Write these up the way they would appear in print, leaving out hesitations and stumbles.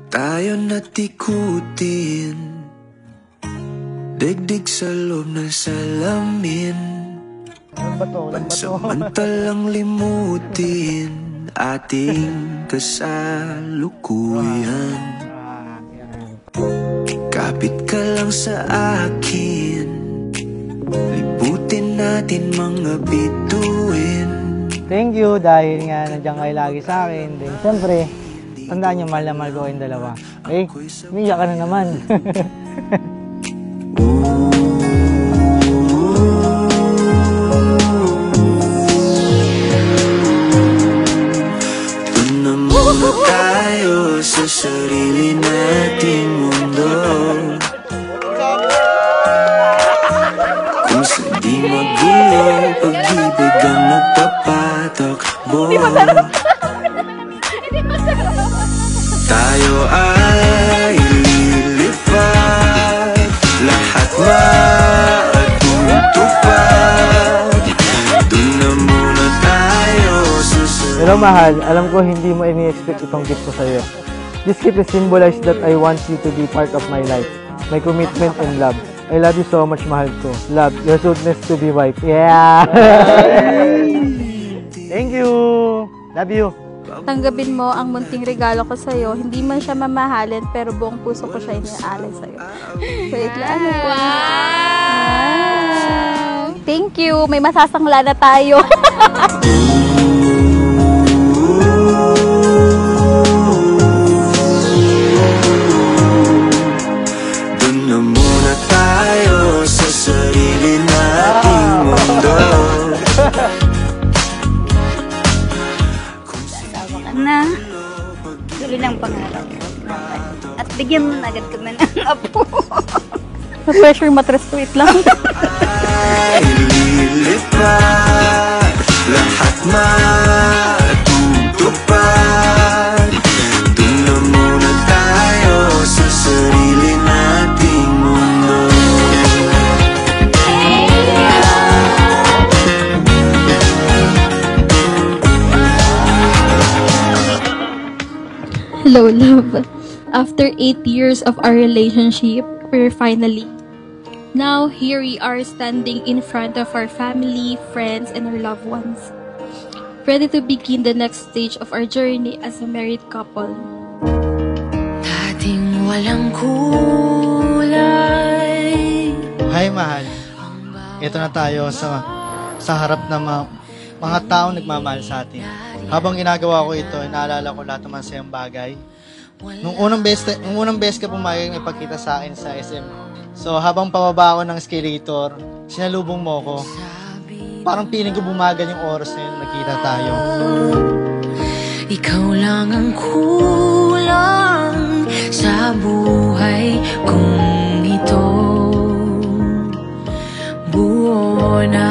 Tayo natikutin, digdig sa loob ng salamin. Pansamantalang limutin ating kasalukuyan. Kapit ka lang sa akin, liputin natin mga bituin. Thank you dahil nga nandiyan kayo lagi sa akin. Then siyempre, tandaan nyo, mahal na mahal ko kayong dalawa. Eh, umiyak ka na naman. Tunamuna tayo sa sarili nating mundo, kung saan di magulo, pag-ibig ang nagpapatakbo. Tayo ay lilipad, lahat matutupad. Doon na muna tayo sa sarili. Pero mahal, alam ko hindi mo ini-expect itong gift ko sa'yo. This gift is symbolize that I want you to be part of my life, my commitment and love. I love you so much, mahal ko. Love, your soulness to be wife. Yeah! Thank you! Love you! Tanggapin mo ang munting regalo ko sa'yo. Hindi man siya mamahalin, pero buong puso ko siya iniaalay sa'yo. Wait lang. Wow! Thank you! May masasangla na tayo. Doon na muna tayo sa sarili nating mundo. Na tuloy lang pangarap at bigyan mo na agad kami ng apo. Pressure mattress, wait lang. Ay lilipad, lahat matutupad. Doon na muna tayo sa sarili nating mundo. Hello, love. After 8 years of our relationship, we're finally. Now, here we are standing in front of our family, friends, and our loved ones. Ready to begin the next stage of our journey as a married couple. Dating walang kulay. Hi, mahal. Ito na tayo sa harap ng mga taong nagmamahal sa atin. Habang ginagawa ko ito, naalala ko lahat ng masayang bagay. Nung unang beses ka pumayag na ipagkita sa akin sa SM. So, habang pababa ako ng escalator, sinalubong mo ko. Parang piling ko bumagal yung oras na yun, nakita tayo. Ikaw lang ang kulang sa buhay kong ito. Buo na.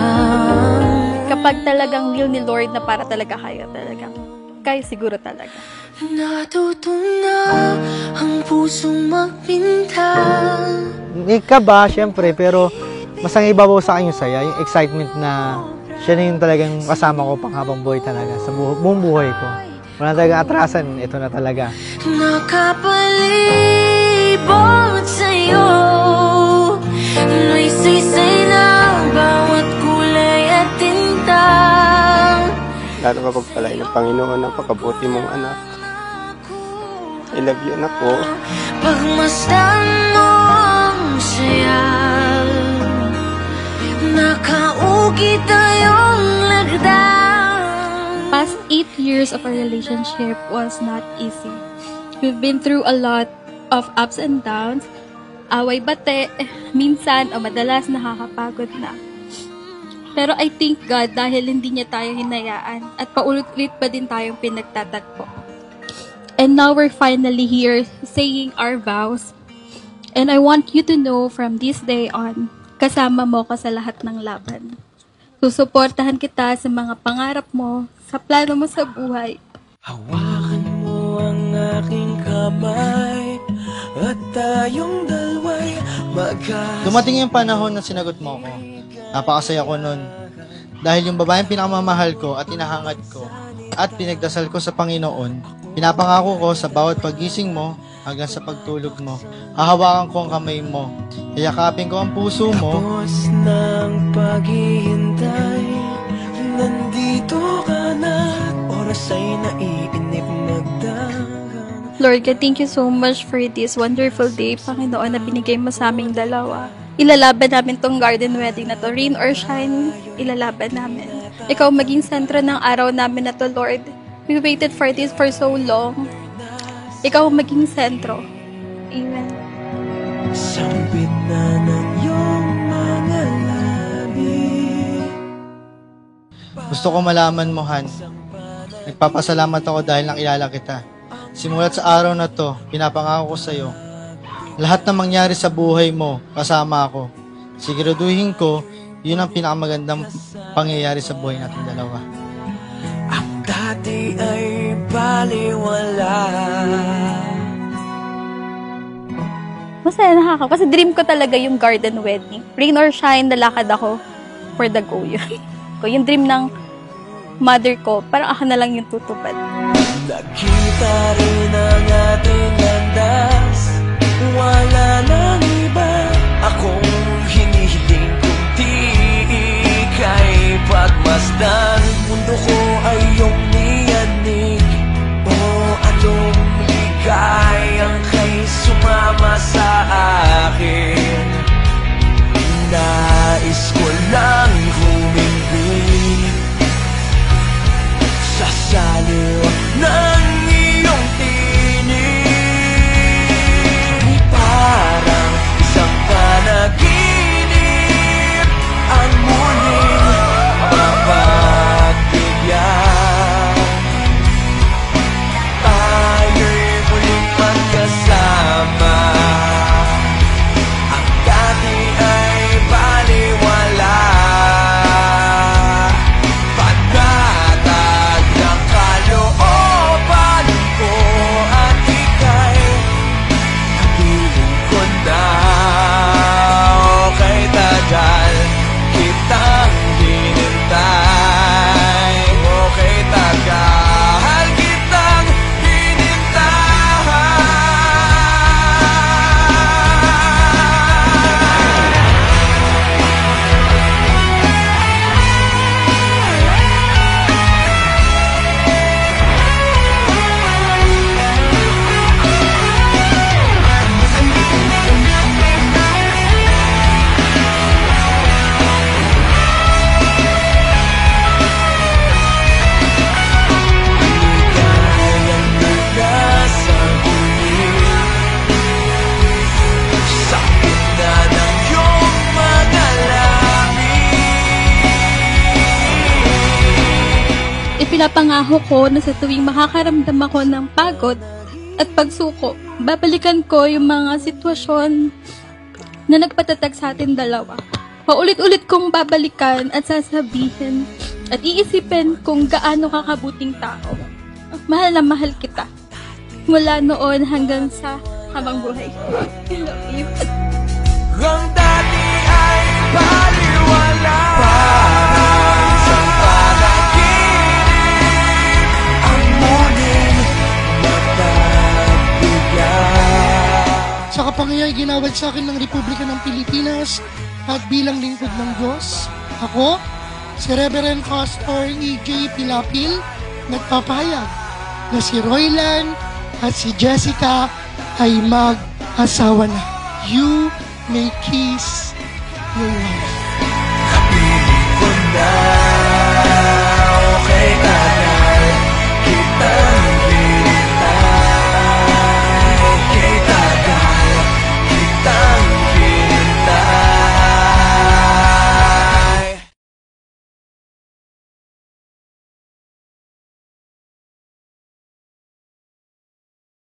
Kapag talagang will ni Lord na para talaga kayo siguro talaga. Natuto na ang pusong magpinta. Hindi ka ba, syempre, pero mas ang ibabaw sa akin yung saya, yung excitement na siya na yung talagang kasama ko pang habang buhay talaga, sa buong buhay ko. Wala talagang atrasan, ito na talaga. Nakapalibot sa'yo, may sisay na bawat kulay at tinta. Lalo ka pagpalain ng Panginoon ang pagkabuti mong anak. I love you, anak ko. Pagmasdan mo ang saya, nakaugi tayong lagdan. Past 8 years of our relationship was not easy. We've been through a lot of ups and downs, away-bate, minsan o madalas nakakapagod na. Pero I thank God dahil hindi niya tayo hinayaan at paulit-ulit pa din tayong pinagtatagpo. And now we're finally here saying our vows. And I want you to know from this day on, kasama mo ko sa lahat ng laban. Susuportahan kita sa mga pangarap mo, sa plano mo sa buhay. Hawakan mo ang aking kamay at tayong dalawa'y Dumating yung panahon na sinagot mo ko. Napakasaya ko nun. Dahil yung babaeng pinakamamahal ko at inahangad ko at pinagdasal ko sa Panginoon, pinapangako ko sa bawat pagising mo hanggang sa pagtulog mo. Hahawakan ko ang kamay mo. Yayakapin ko ang puso mo. Tapos ng paghihintay, nandito ka na, oras ay naiinip nagdagan. Lord God, thank you so much for this wonderful day, Panginoon, na binigay mo sa aming dalawa. Ilalaban namin tong garden wedding na to, rain or shine, ilalaban namin. Ikaw maging sentro ng araw namin na to, Lord. We waited for this for so long. Ikaw maging sentro. Amen. Sambit na ng iyong mga labi. Gusto ko malaman mo, Han. Nagpapasalamat ako dahil nakilala kita. Simulat sa araw na to, pinapangako ko sa'yo. Lahat na mangyari sa buhay mo, kasama ako. Siguraduhin ko, yun ang pinakamagandang pangyayari sa buhay natin dalawa. Ang dati ay baliwala. Masaya kasi dream ko talaga yung garden wedding. Rain or shine, lalakad ako for the go yun. Yung dream ng mother ko, parang ako na lang yung tutupad. Nakita rin ang ating landas, wala nang iba. Akong hinihiling kung di ika'y pagmasdan. Mundo ko ay iyong niyanig, o anong ligayang kay sumama sa akin. Nais ko lang humingi sa saliw ng iyong tinig. Parang isang panaginip ang muling mapagbigyan. Tayo'y muling magkasama. Ang dati ay baliwala. Pagkatag ng kalooban ko at ika'y kapiling ko na. Okay, tagal kitang hinintay. Okay, tagal kitang hinintay. Ligayang mula sa huli, sa gitna ng iyong mga langit. Ipinapangako ko na sa tuwing makakaramdam ako ng pagod at pagsuko, babalikan ko yung mga sitwasyon na nagpatatag sa atin dalawa. Paulit-ulit kong babalikan at sasabihin at iisipin kung gaano kakabuting tao. Mahal na mahal kita. Mula noon hanggang sa habang buhay. I love you. Ang dati ay baliwala. Parang isang panaginip ang muling napagbigyan. Sa kapangyayang ginawad sa akin ng Republika ng Pilipinas at bilang lingkod ng Diyos, ako, si Reverend Pastor E.J. Pilapil, nagpapahayag na si Roylan at si Jessica ay mag-asawa na. You may kiss your wife.